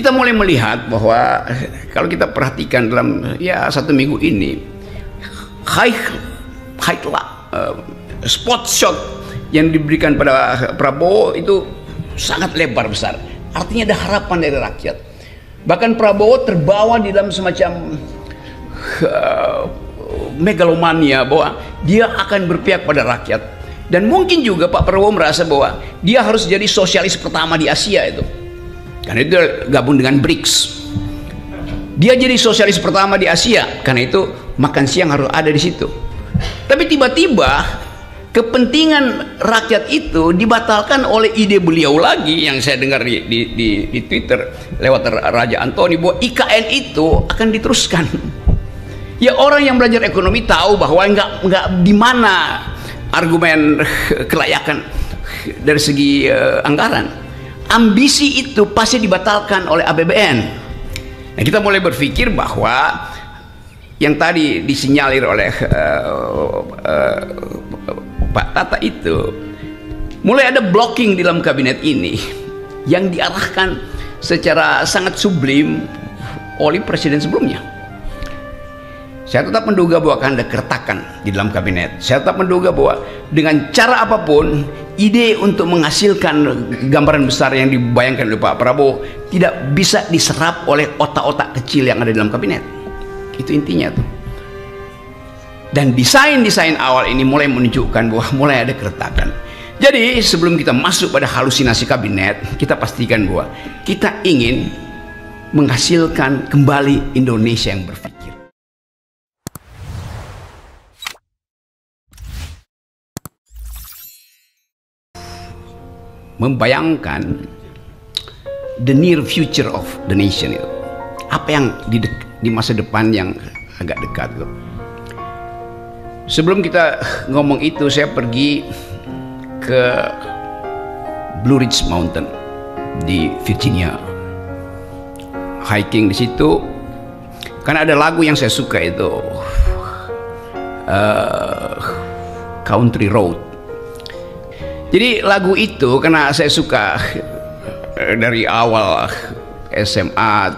kita mulai melihat bahwa kalau kita perhatikan dalam satu minggu ini, spot shot yang diberikan pada Prabowo itu sangat lebar besar. Artinya ada harapan dari rakyat. Bahkan Prabowo terbawa di dalam semacam megalomania bahwa dia akan berpihak pada rakyat. Dan mungkin juga Pak Prabowo merasa bahwa dia harus jadi sosialis pertama di Asia itu. Karena itu gabung dengan BRICS. Dia jadi sosialis pertama di Asia, karena itu makan siang harus ada di situ. Tapi tiba-tiba kepentingan rakyat itu dibatalkan oleh ide beliau lagi yang saya dengar di Twitter lewat Raja Antoni bahwa IKN itu akan diteruskan. Ya, orang yang belajar ekonomi tahu bahwa nggak di mana argumen kelayakan dari segi anggaran. Ambisi itu pasti dibatalkan oleh APBN. Nah, kita mulai berpikir bahwa yang tadi disinyalir oleh Pak Tata itu, mulai ada blocking di dalam kabinet ini yang diarahkan secara sangat sublim oleh presiden sebelumnya. Saya tetap menduga bahwa akan ada keretakan di dalam kabinet. Saya tetap menduga bahwa dengan cara apapun, ide untuk menghasilkan gambaran besar yang dibayangkan oleh Pak Prabowo tidak bisa diserap oleh otak-otak kecil yang ada di dalam kabinet. Itu intinya tuh. Dan desain-desain awal ini mulai menunjukkan bahwa mulai ada keretakan. Jadi sebelum kita masuk pada halusinasi kabinet, kita pastikan bahwa kita ingin menghasilkan kembali Indonesia yang berpikir. Membayangkan the near future of the nation itu, apa yang di masa depan yang agak dekat itu. Sebelum kita ngomong itu, saya pergi ke Blue Ridge Mountain di Virginia, hiking di situ karena ada lagu yang saya suka itu, Country Road. Jadi lagu itu karena saya suka dari awal SMA,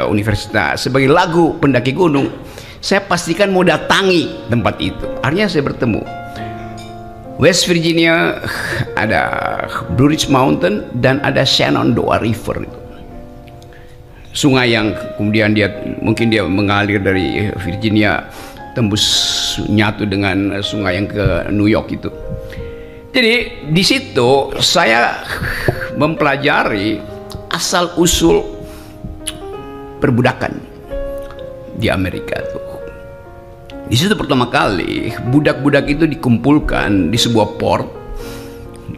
universitas, sebagai lagu pendaki gunung, saya pastikan mau datangi tempat itu. Akhirnya saya bertemu West Virginia, ada Blue Ridge Mountain, dan ada Shenandoah River itu. Sungai yang kemudian mungkin dia mengalir dari Virginia tembus nyatu dengan sungai yang ke New York itu. Jadi di situ saya mempelajari asal usul perbudakan di Amerika tuh. Di situ pertama kali budak-budak itu dikumpulkan di sebuah port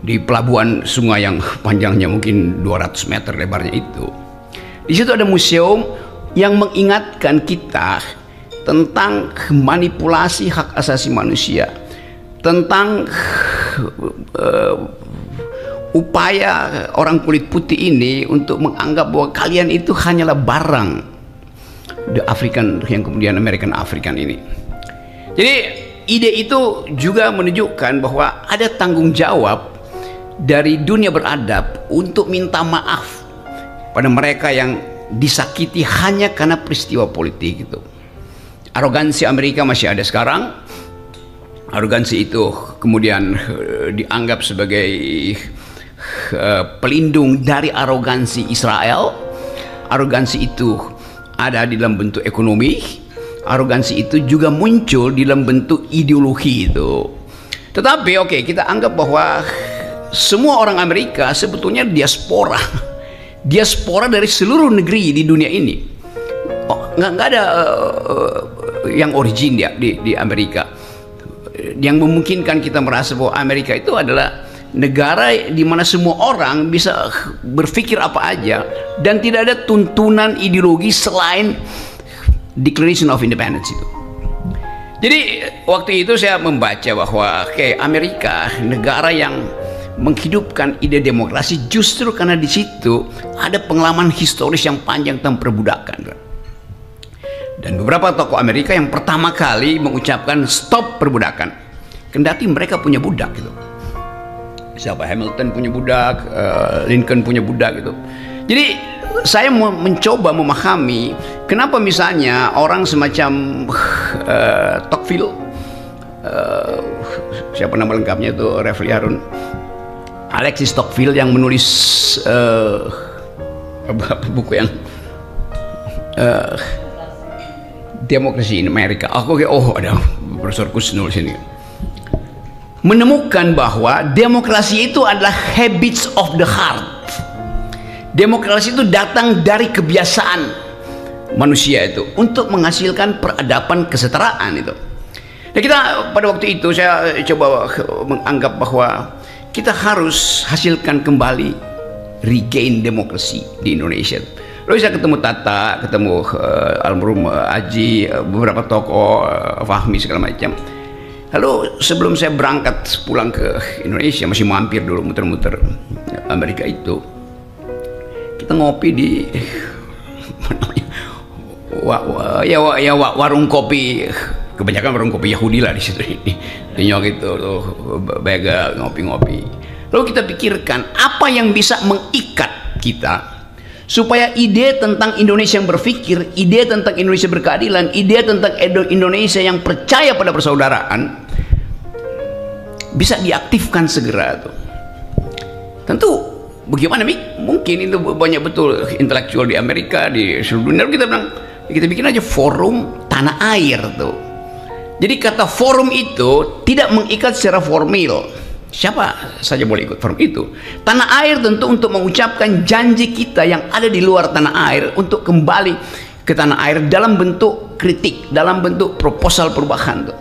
di pelabuhan sungai yang panjangnya mungkin 200 meter lebarnya itu. Di situ ada museum yang mengingatkan kita tentang manipulasi hak asasi manusia, tentang upaya orang kulit putih ini untuk menganggap bahwa kalian itu hanyalah barang the African, yang kemudian American African ini. Jadi ide itu juga menunjukkan bahwa ada tanggung jawab dari dunia beradab untuk minta maaf pada mereka yang disakiti hanya karena peristiwa politik itu. Arogansi Amerika masih ada sekarang. Arogansi itu kemudian dianggap sebagai pelindung dari arogansi Israel. Arogansi itu ada di dalam bentuk ekonomi. Arogansi itu juga muncul di dalam bentuk ideologi itu. Tetapi oke, kita anggap bahwa semua orang Amerika sebetulnya diaspora. Diaspora dari seluruh negeri di dunia ini. Oh, nggak ada yang origin ya di Amerika. Yang memungkinkan kita merasa bahwa Amerika itu adalah negara di mana semua orang bisa berpikir apa aja dan tidak ada tuntunan ideologi selain Declaration of Independence itu. Jadi waktu itu saya membaca bahwa Amerika negara yang menghidupkan ide demokrasi justru karena di situ ada pengalaman historis yang panjang tentang perbudakan. Dan beberapa tokoh Amerika yang pertama kali mengucapkan stop perbudakan, kendati mereka punya budak gitu. Siapa? Hamilton punya budak, Lincoln punya budak gitu. Jadi saya mencoba memahami kenapa misalnya orang semacam Tocqueville, siapa nama lengkapnya itu, Refli Harun, Alexis Tocqueville, yang menulis buku yang Demokrasi in Amerika. Ada Profesor Kusnul sini, menemukan bahwa demokrasi itu adalah habits of the heart. Demokrasi itu datang dari kebiasaan manusia itu untuk menghasilkan peradaban kesetaraan itu. Nah, kita pada waktu itu saya coba menganggap bahwa kita harus hasilkan kembali regain demokrasi di Indonesia. Lalu saya ketemu Tata, ketemu almarhum Aji, beberapa tokoh, Fahmi segala macam. Lalu sebelum saya berangkat pulang ke Indonesia, masih mampir dulu muter-muter Amerika itu, kita ngopi di warung kopi, kebanyakan warung kopi Yahudi lah di situ, di Nyok itu bega ngopi-ngopi. Lalu kita pikirkan apa yang bisa mengikat kita supaya ide tentang Indonesia yang berpikir, ide tentang Indonesia berkeadilan, ide tentang Indonesia yang percaya pada persaudaraan bisa diaktifkan segera tuh. Tentu bagaimana mungkin itu banyak betul intelektual di Amerika, di seluruh dunia. Kita bilang, kita bikin aja forum tanah air tuh. Jadi kata forum itu tidak mengikat secara formal, siapa saja boleh ikut forum itu. Tanah air tentu untuk mengucapkan janji kita yang ada di luar tanah air untuk kembali ke tanah air dalam bentuk kritik, dalam bentuk proposal perubahan tuh.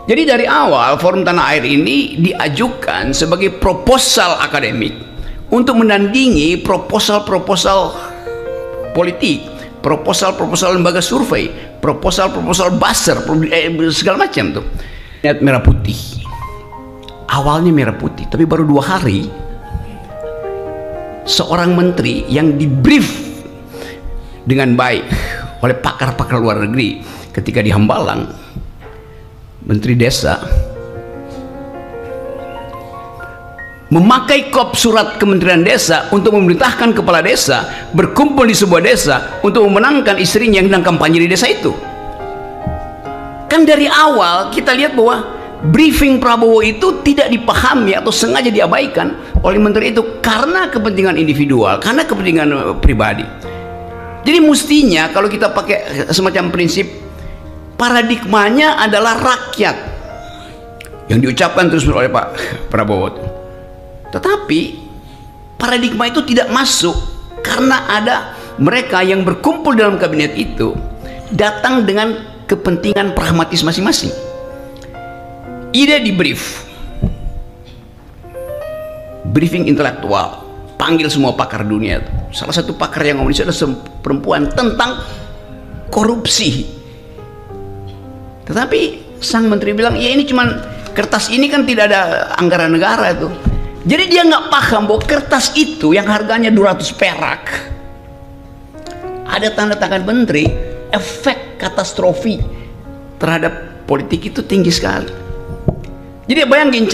Jadi dari awal forum tanah air ini diajukan sebagai proposal akademik untuk menandingi proposal-proposal politik, proposal-proposal lembaga survei, proposal-proposal buzzer, segala macam tuh. Lihat merah putih, awalnya merah putih, tapi baru 2 hari seorang menteri yang dibrief dengan baik oleh pakar-pakar luar negeri ketika di Hambalang, Menteri Desa, memakai kop surat Kementerian Desa untuk memerintahkan kepala desa berkumpul di sebuah desa untuk memenangkan istrinya yang sedang kampanye di desa itu. Kan dari awal kita lihat bahwa briefing Prabowo itu tidak dipahami atau sengaja diabaikan oleh menteri itu karena kepentingan individual, karena kepentingan pribadi. Jadi mestinya kalau kita pakai semacam prinsip, paradigmanya adalah rakyat yang diucapkan terus oleh Pak Prabowo. Tetapi paradigma itu tidak masuk karena ada mereka yang berkumpul dalam kabinet itu datang dengan kepentingan pragmatis masing-masing. Ide di briefing intelektual, panggil semua pakar dunia. Salah satu pakar yang ngomong itu adalah perempuan tentang korupsi. Tetapi sang menteri bilang, ya ini cuman kertas ini kan tidak ada anggaran negara itu. Jadi dia nggak paham bahwa kertas itu yang harganya 200 perak, ada tanda tangan menteri, efek katastrofi terhadap politik itu tinggi sekali. Jadi bayangin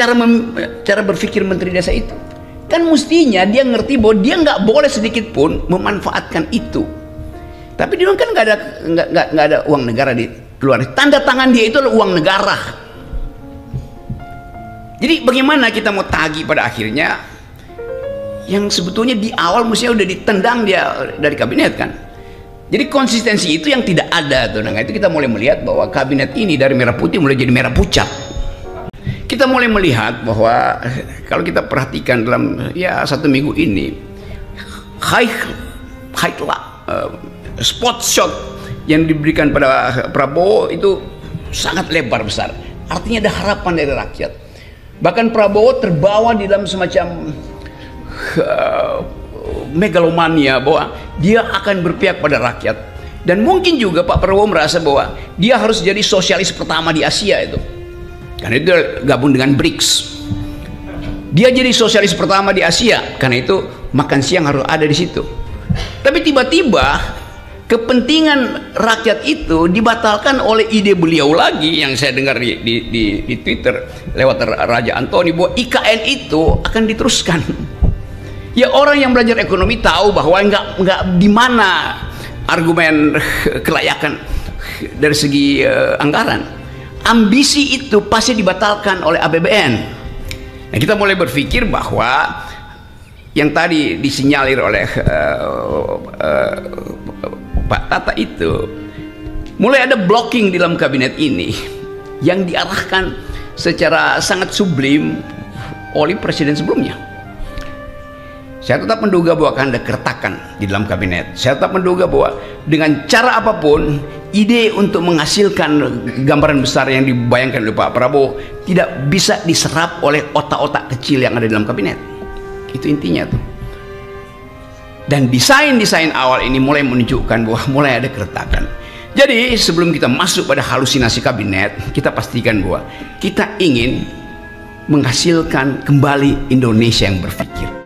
cara berpikir menteri desa itu. Kan mestinya dia ngerti bahwa dia nggak boleh sedikit pun memanfaatkan itu. Tapi dia kan nggak ada uang negara di keluar, tanda tangan dia itu adalah uang negara. Jadi bagaimana kita mau tagih pada akhirnya yang sebetulnya di awal mestinya udah ditendang dia dari kabinet kan. Jadi konsistensi itu yang tidak ada tuh. Nah itu kita mulai melihat bahwa kabinet ini dari merah putih mulai jadi merah pucat. Kita mulai melihat bahwa kalau kita perhatikan dalam 1 minggu ini, spot shot yang diberikan pada Prabowo itu sangat lebar besar. Artinya ada harapan dari rakyat. Bahkan Prabowo terbawa di dalam semacam megalomania bahwa dia akan berpihak pada rakyat. Dan mungkin juga Pak Prabowo merasa bahwa dia harus jadi sosialis pertama di Asia itu. Karena itu gabung dengan BRICS. Dia jadi sosialis pertama di Asia. Karena itu makan siang harus ada di situ. Tapi tiba-tiba kepentingan rakyat itu dibatalkan oleh ide beliau lagi yang saya dengar di Twitter lewat Raja Antoni bahwa IKN itu akan diteruskan. Ya orang yang belajar ekonomi tahu bahwa nggak di mana argumen kelayakan dari segi anggaran. Ambisi itu pasti dibatalkan oleh APBN. Nah, kita mulai berpikir bahwa yang tadi disinyalir oleh Pak Tata itu, mulai ada blocking di dalam kabinet ini yang diarahkan secara sangat sublim oleh presiden sebelumnya. Saya tetap menduga bahwa akan ada keretakan di dalam kabinet. Saya tetap menduga bahwa dengan cara apapun, ide untuk menghasilkan gambaran besar yang dibayangkan oleh Pak Prabowo tidak bisa diserap oleh otak-otak kecil yang ada di dalam kabinet. Itu intinya tuh. Dan desain-desain awal ini mulai menunjukkan bahwa mulai ada keretakan. Jadi sebelum kita masuk pada halusinasi kabinet, kita pastikan bahwa kita ingin menghasilkan kembali Indonesia yang berpikir.